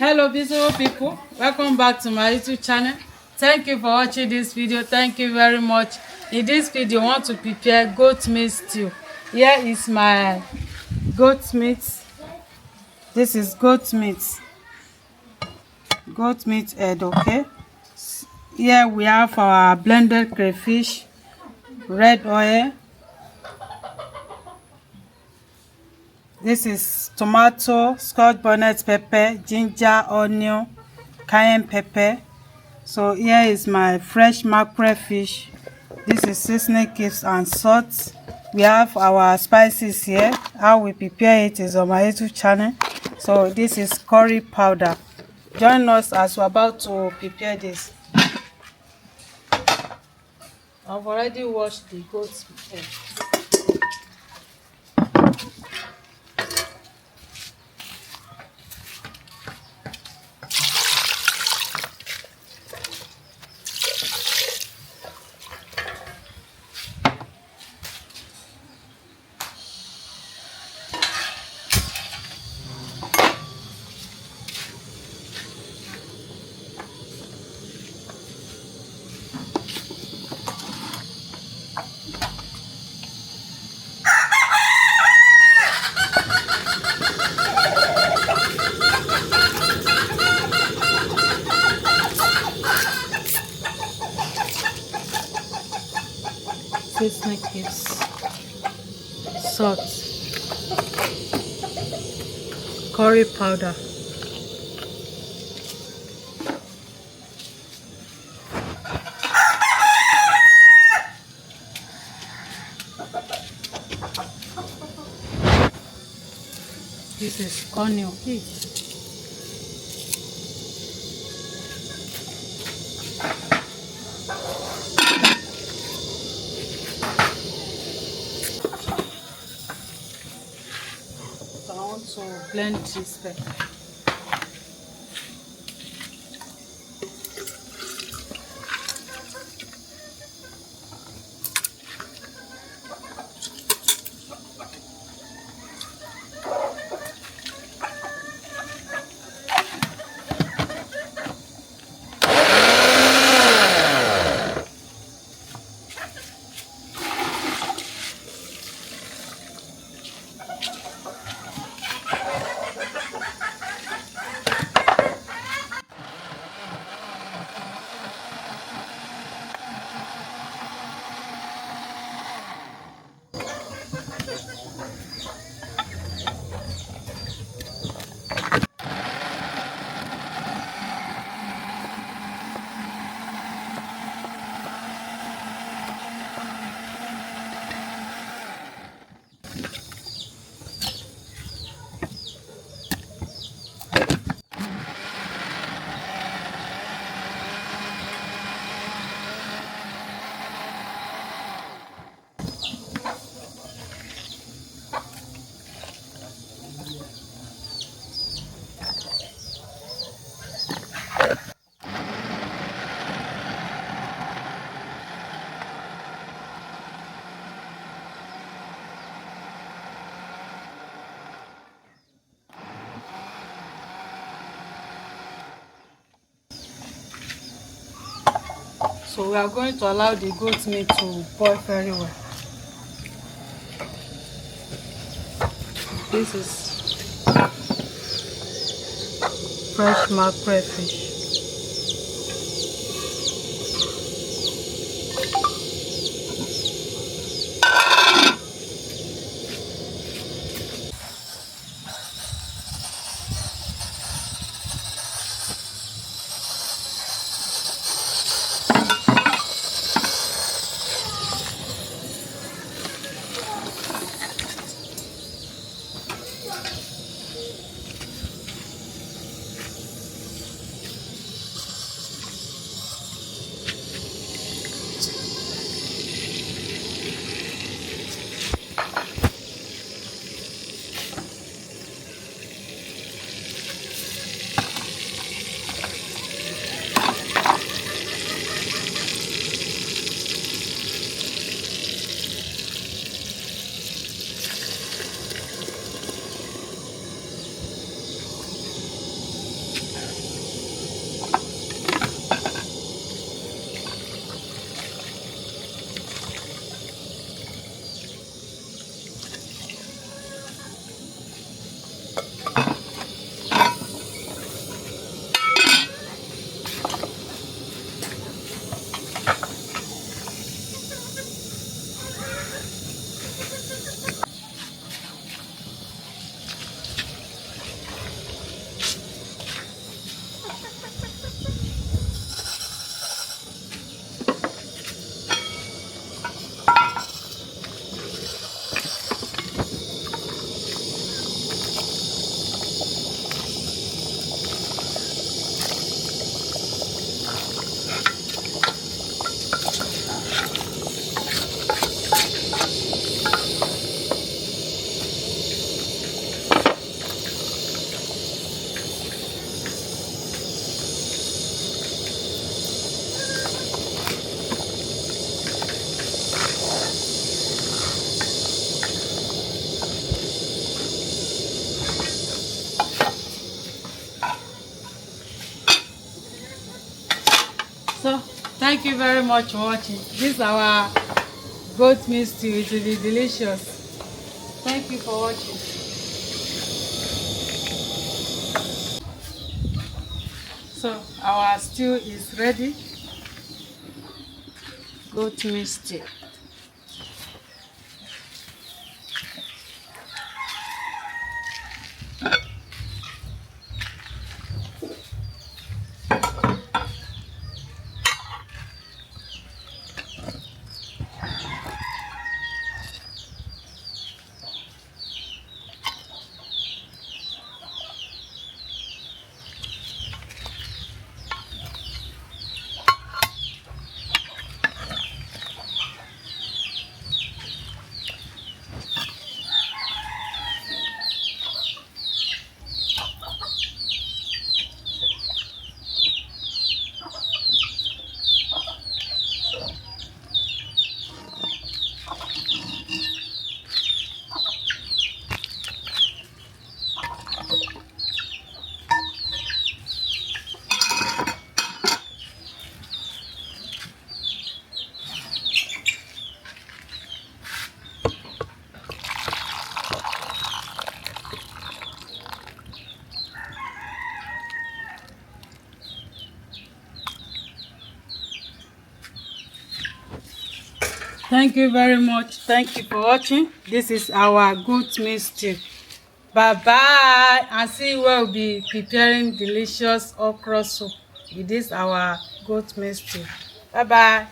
Hello beautiful people, welcome back to my YouTube channel. Thank you for watching this video. Thank you very much. In this video I want to prepare goat meat stew. Here is my goat meat. This is goat meat head. Okay, here we have our blended crayfish, red oil. This is tomato, scotch bonnet pepper, ginger, onion, cayenne pepper. So here is my fresh mackerel fish. This is seasoning cubes and salt. We have our spices here. How we prepare it is on my YouTube channel. So this is curry powder. Join us as we're about to prepare this. I've already washed the goat's head. Seasoning cubes, salt, curry powder. This is onion. So I want to blend this pepper. So we are going to allow the goat meat to boil very well. This is fresh mackerel fish. Thank you very much for watching. This is our goat meat stew. It will be delicious. Thank you for watching. So our stew is ready. Goat meat stew. Thank you very much. Thank you for watching. This is our goat meat stew. Bye bye, and see we'll be preparing delicious okra soup with this our goat meat stew. Bye bye.